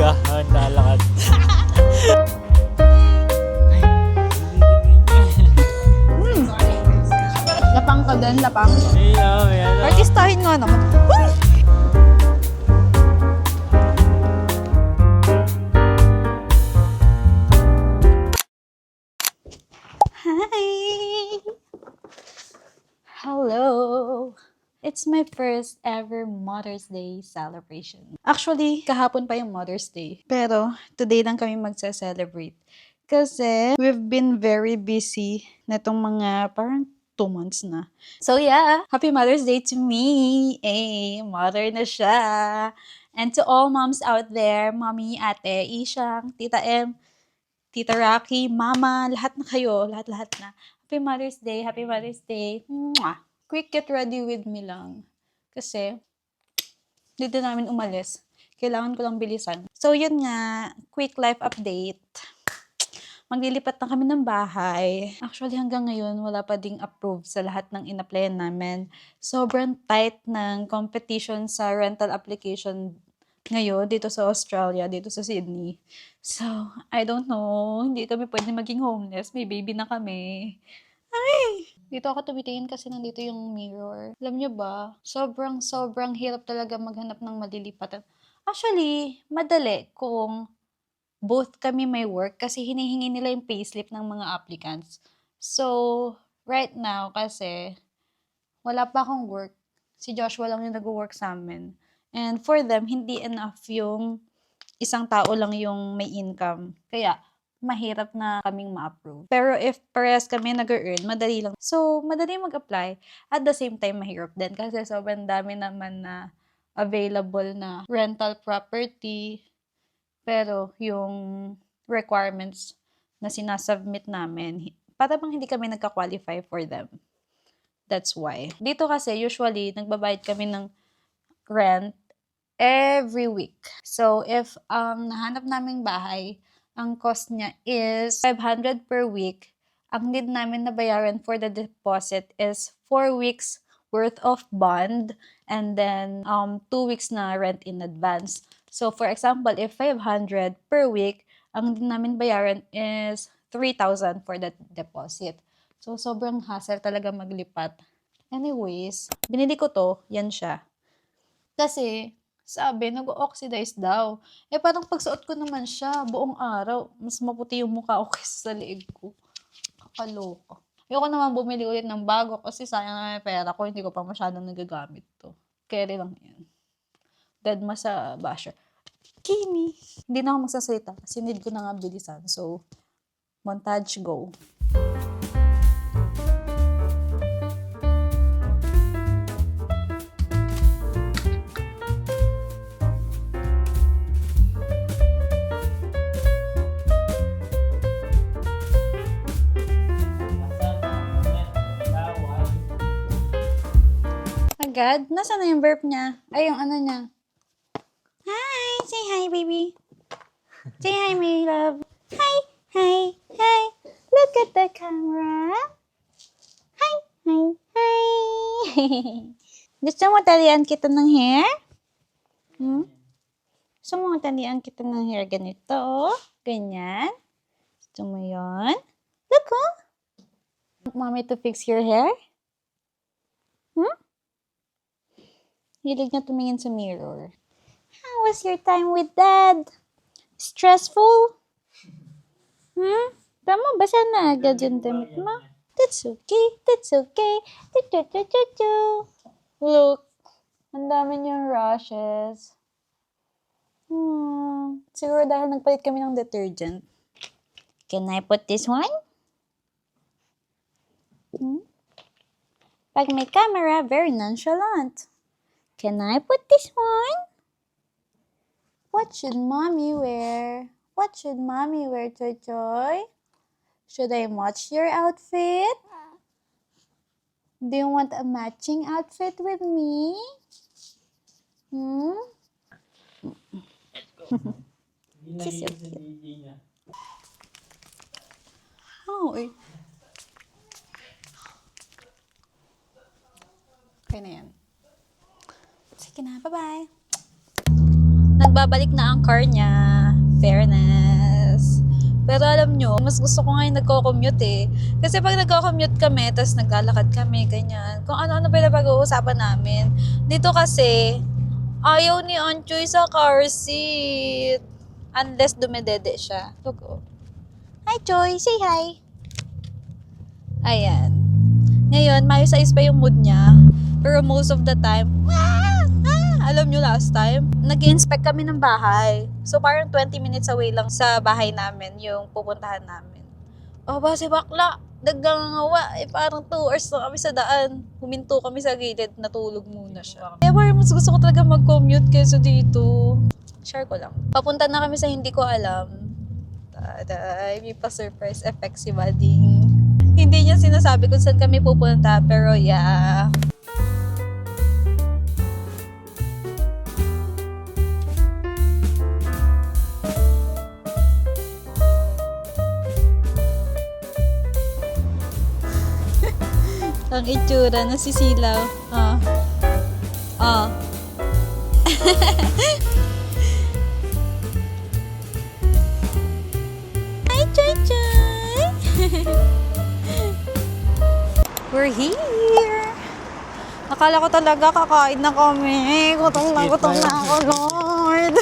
higahan, lalakad. Lapang ka din, lapang. Ayan. Artistahin nga naman. Hi! Hello! It's my first ever Mother's Day celebration. Actually, kahapon pa yung Mother's Day. Pero, today lang kami magsa-celebrate. Kasi, we've been very busy netong mga parang 2 months na. So yeah, happy Mother's Day to me! Eh, mother na siya! And to all moms out there, Mommy, Ate, Ishang, Tita M, Tita Rocky, Mama, lahat na kayo, lahat na. Happy Mother's Day, Happy Mother's Day. Mwah! Quick get ready with me lang. Kasi, dito namin umalis. Kailangan ko lang bilisan. So, yun nga, quick life update. Maglilipat na kami ng bahay. Actually, hanggang ngayon, wala pa ding approved sa lahat ng in-applyan namin. Sobrang tight ng competition sa rental application ngayon dito sa Australia, dito sa Sydney. So, I don't know. Hindi kami pwede maging homeless. May baby na kami. Ay! Dito ako tumitingin kasi nandito yung mirror. Alam niyo ba, sobrang hirap talaga maghanap ng malilipatan. Actually, madali kung both kami may work kasi hinihingi nila yung payslip ng mga applicants. So, right now kasi wala pa akong work. Si Joshua lang yung nag-work sa amin. And for them, hindi enough yung isang tao lang yung may income. Kaya, mahirap na kaming ma-approve. Pero if parehas kami nag-earn, madali lang. So, madali mag-apply. At the same time, mahirap din. Kasi sobrang dami naman na available na rental property. Pero yung requirements na sinasubmit namin, para bang hindi kami nagka-qualify for them. That's why. Dito kasi, usually, nagbabayad kami ng rent every week. So, if nahanap naming bahay, ang cost niya is 500 per week. Ang need namin na bayaran for the deposit is 4 weeks worth of bond and then 2 weeks na rent in advance. So, for example, if 500 per week, ang need namin bayaran is 3,000 for that deposit. So, sobrang hassle talaga maglipat. Anyways, binili ko to, yan siya. Kasi, sabi, nag-oxidize daw. Eh, parang pagsuot ko naman siya, buong araw, mas maputi yung mukha ko kaysa sa leeg ko. Kakaloka. Ayoko naman bumili ulit ng bago kasi sayang na yung pera ko, hindi ko pa masyadong nagagamit to. Carry lang yan. Dead ma sa basher. Kimi! Hindi na ako magsasalita kasi need ko na nga bilisan. So, montage go. Agad? Nasaan na yung burp niya? Ay, yung ano niya. Hi! Say hi, baby. Say hi, my love. Hi! Hi! Hi! Look at the camera. Hi! Hi! Hi! Gusto mo talian kita ng hair? Hmm? Gusto mo talian kita ng hair ganito, oh? Ganyan? Gusto mo yun? Look, oh! Want mommy to fix your hair? Hmm? Hilig niya tumingin sa mirror. How was your time with Dad? Stressful? Hmm? Tama, basa na agad yung damit mo. That's okay. That's okay. Look, ang dami niyang rashes. Siguro dahil nagpalit kami ng detergent. Can I put this one? Pag may camera, very nonchalant. Can I put this one? What should mommy wear? What should mommy wear, Choy Choy? Should I match your outfit? Do you want a matching outfit with me? She's so cute. Oh, okay na yan. Sige na, bye-bye. Nagbabalik na ang car niya. Fairness. Pero alam nyo, mas gusto ko ngayon nagko-commute eh. Kasi pag nagko-commute kami, tapos naglalakad kami, ganyan. Kung ano-ano pa na pag-uusapan namin. Dito kasi, ayaw ni Anchoy sa car seat. Unless dumedede siya. Look, oh. Hi, Choy. Say hi. Ayan. Ngayon, maayos-ayos pa yung mood niya. Pero most of the time, alam nyo last time, nag-inspect kami ng bahay. So parang 20 minutes away lang sa bahay namin yung pupuntahan namin. O ba si bakla, naggangawa. Parang 2 hours na kami sa daan. Huminto kami sa gilid, natulog muna siya. Kaya parang mas gusto ko talaga mag-commute kaysa dito. Share ko lang. Papunta na kami sa hindi ko alam. Taday, may pa-surprise effect si Bading. Hindi niya sinasabi kung saan kami pupunta, pero yeah. Ang itsura, nasisilaw. Oh. Oh. Hi, Choy Choy! We're here! Akala ko talaga kakain na kami. Gutom na ako, Lord.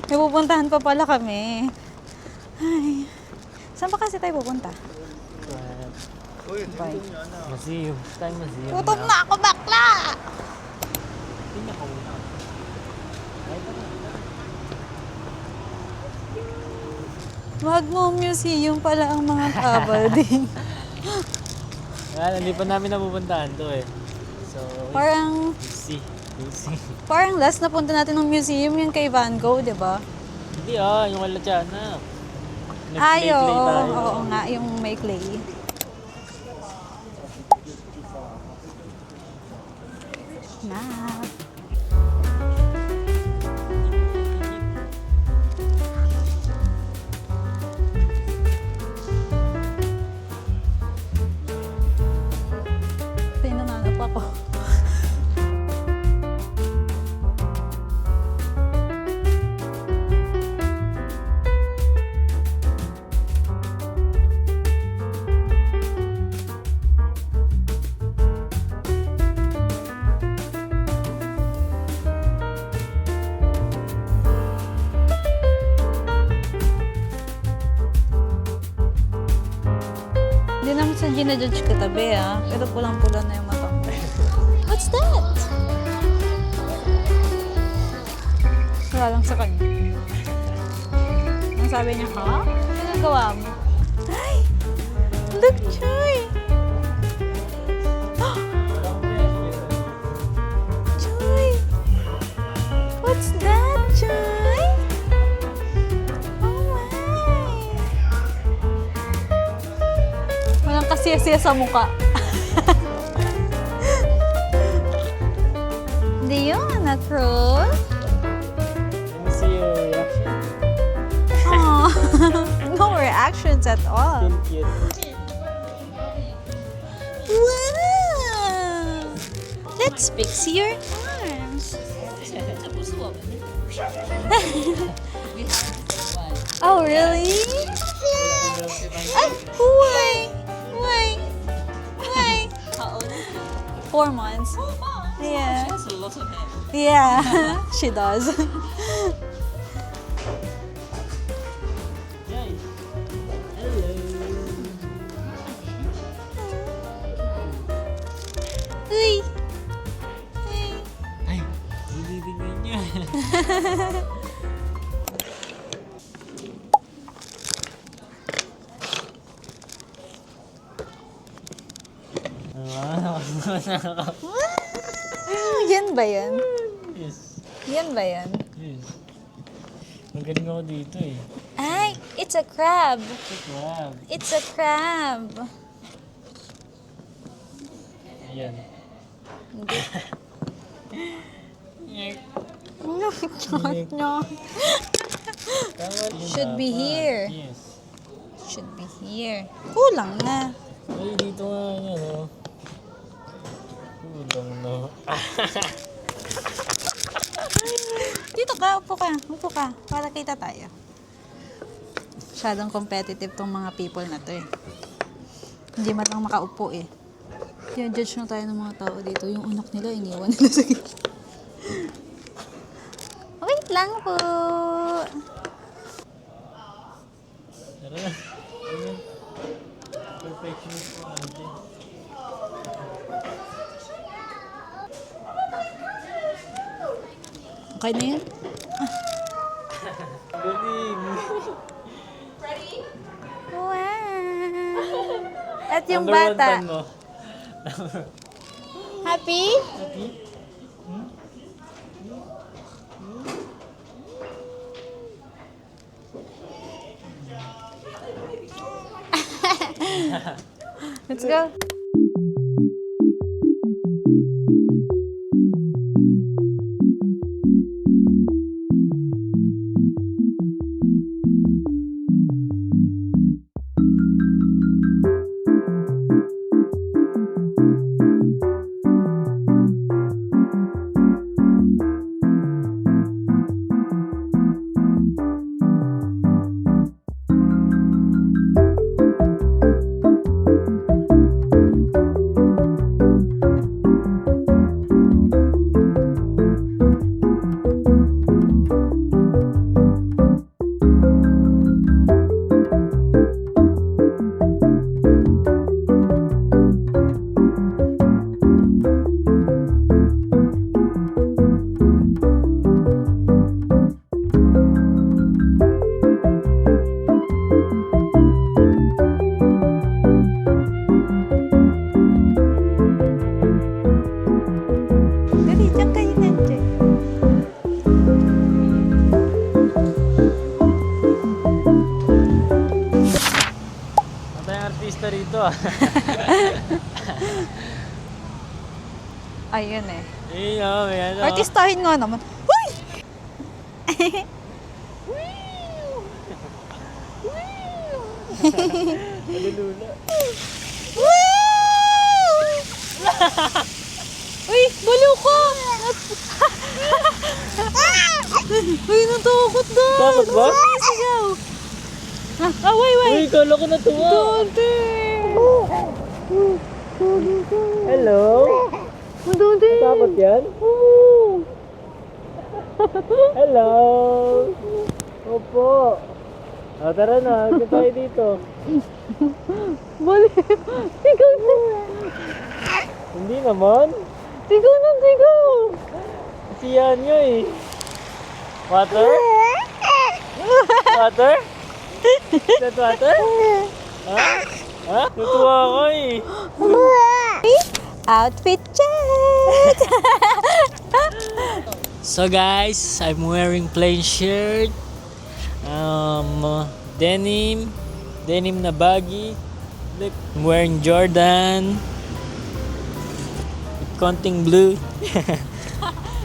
May pupuntahan pa pala kami. Ay. Saan ba kasi tayo pupunta? Bye. Museum. Tayo museum. Gutom na ako, bakla! Magmo museum pala ang mga kabading. Hindi pa namin napupuntahan to eh. So, Parang, we'll see. parang last na punta natin ng museum yung kay Van Gogh, di ba? Hindi yung wala Tiana. Ay, oo nga, yung may clay. Na. Pinananap ako. Hindi naman sa ginajudge katabi pero pulang-pula na yung mata ko. What's that? Wala lang sa kanya. Ang sabi niya, ha? Ano nagawa mo? Ay! Look, Choy! Choy! What's that, Choy? Oh my! Walang kasiya-siya sa mukha. Do you wanna crawl? Let me see your reaction. Oh, no reactions at all. Cute. Wow! Let's fix your arms. Oh, really? Ay, why? Why? Why? 4 months. Yeah. She has a lot of hair. Yeah, she does. Yay. Hello. Uy! Uy! Ay, dinidingin niya. Yan ba yan? Yes. Yan ba yan? Yes. Magaling ako dito eh. Ay, it's a crab. Wow. It's a crab. Ayan. Hindi. No, no. Tama yun Should be dapat. here. Yes. Should be here. Kulang na. Ay, dito nga yan oh. Kulang na. Dito ka, upo ka. Upo ka. Para kita tayo. Masyadong competitive tong mga people na to eh. Hindi man lang makaupo eh. Kaya judge na tayo ng mga tao dito. Yung anak nila, iniwan nila sa gitna. Wait lang po. Tara na. Ayan. Perfectionist po, auntie. Okay na yan? Galing. Wow! At yung Number 1 bata. fan mo. Happy? Happy? Let's go. Dali, diyan kayo nandiyan. Ang tayong artista rito ah. Ayun eh. Eh, oh, may ano. Artistahin nga naman. Huy! Nalulula. Uy, baliw ka! Uy, natakot na! Takot ba? Sigaw! Wait, wait! Uy, kala ko natuwa. Dante! Hello? Dante! Takot yan? Hello? Opo. O, tara na. Agad tayo dito. Baliw! Sigaw na! Hindi naman. Sigaw na, sigaw! Siyan nyo eh. Water? Water? Is that water? Ha? Ha? Natuwa ko eh. Outfit check! So guys, I'm wearing plain shirt. Denim na baggy. Look, I'm wearing Jordan. With konting blue.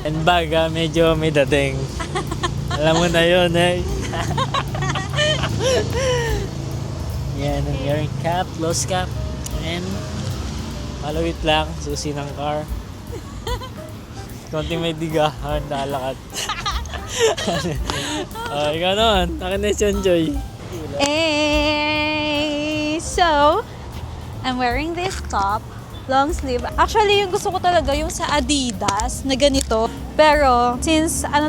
And baga, medyo may dating. Alam mo na yun eh. Yan, I'm wearing cap, close cap. And malawit lang, susi ng car. Konting may digahan, lalakad. Ikaw naman, akin na si Enjoy. So, I'm wearing this top, long sleeve. Actually, yung gusto ko talaga yung sa Adidas na ganito. Pero, since wala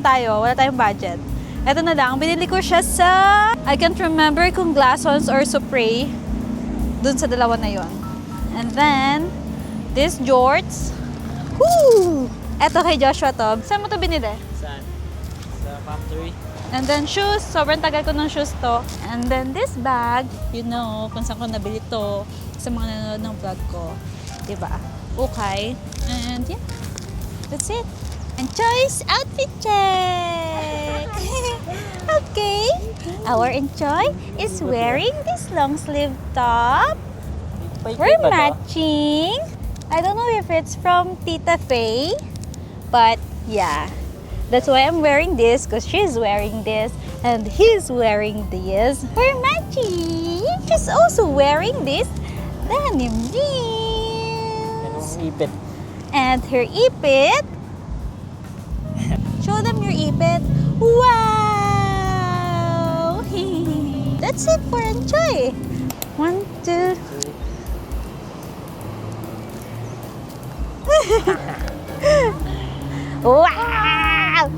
tayong budget. Ito na lang, binili ko siya sa, I can't remember kung Glassons or Supre. Dun sa dalawa na yon. And then, this jorts. Woo! Eto kay Joshua to. Saan mo to binili? Saan? Sa factory? And then shoes, sobrang tagal ko ng shoes to. And then this bag, you know, kung saan ko nabili to sa mga nanonood ng vlog ko. Diba? Okay. And yeah, that's it. And choice outfit check! Okay. Our Enjoy is wearing this long sleeve top. We're matching. I don't know if it's from Tita Faye, but yeah. That's why I'm wearing this, because she's wearing this and he's wearing this. We're matching. She's also wearing this denim jeans. Ipit. And her ipit. Show them your ipit. Wow! That's it for enjoy. 1, 2. Wow!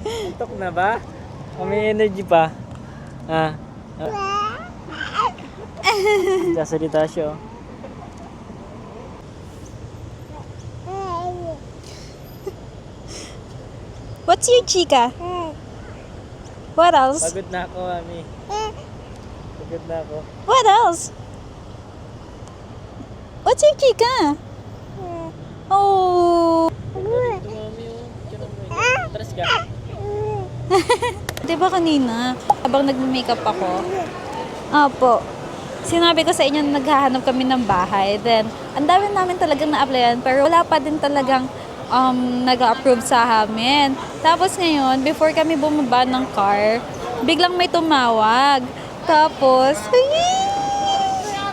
Antok na ba? O may energy pa? Ah. Sasalita siya. What's your chika? What else? Pagod na ako, Mami. Pagod na ako. What else? What's your chika? Oh. Ito, Mami. Atras ka. Diba kanina, habang nag-makeup ako, Apo, sinabi ko sa inyo na naghahanap kami ng bahay. Then, ang dami namin talagang na-applyan, pero wala pa din talagang nag-approve sa amin. Tapos ngayon, before kami bumaba ng car, biglang may tumawag. Tapos,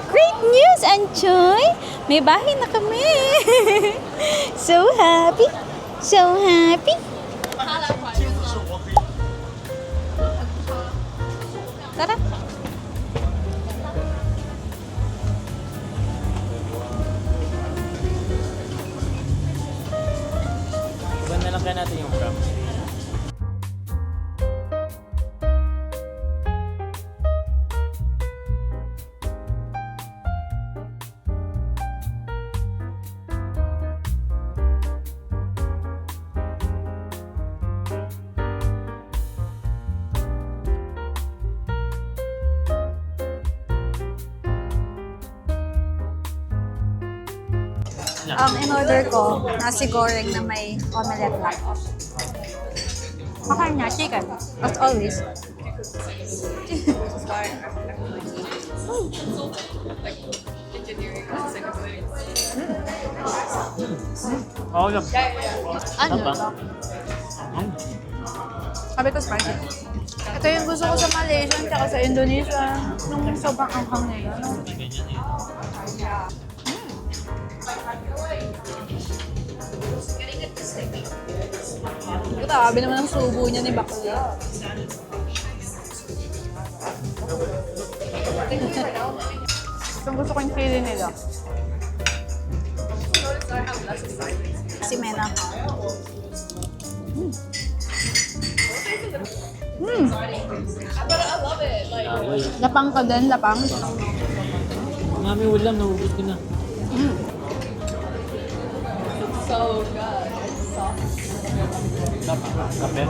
great news, Anchoy! May bahay na kami! So happy! So happy! Tara! Iban na lang kaya natin yung pram. In order ko, nasi goreng na may omelette lang. Makain niya, chicken. As always. Oo lang. Ano? Apa? Sabi ko spicy. Ito yung gusto ko sa Malaysia at sa Indonesia. Nung sobrang anghang nila. No? Ganyan eh. Grabe naman ang subo niya ni Bakla. Itong gusto ko yung feeling nila. Si Mena. Agoy. Lapang ka din, lapang. Mami, ulam. Naubos ko na. Kape.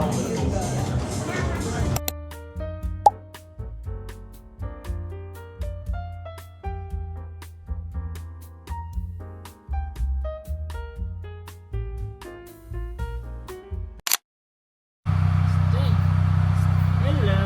Hello.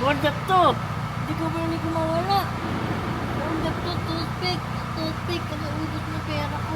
Wagap to! Hindi ko ba ko mawala? Ang to, toothpick. Toothpick, kasi ubos na pera ko.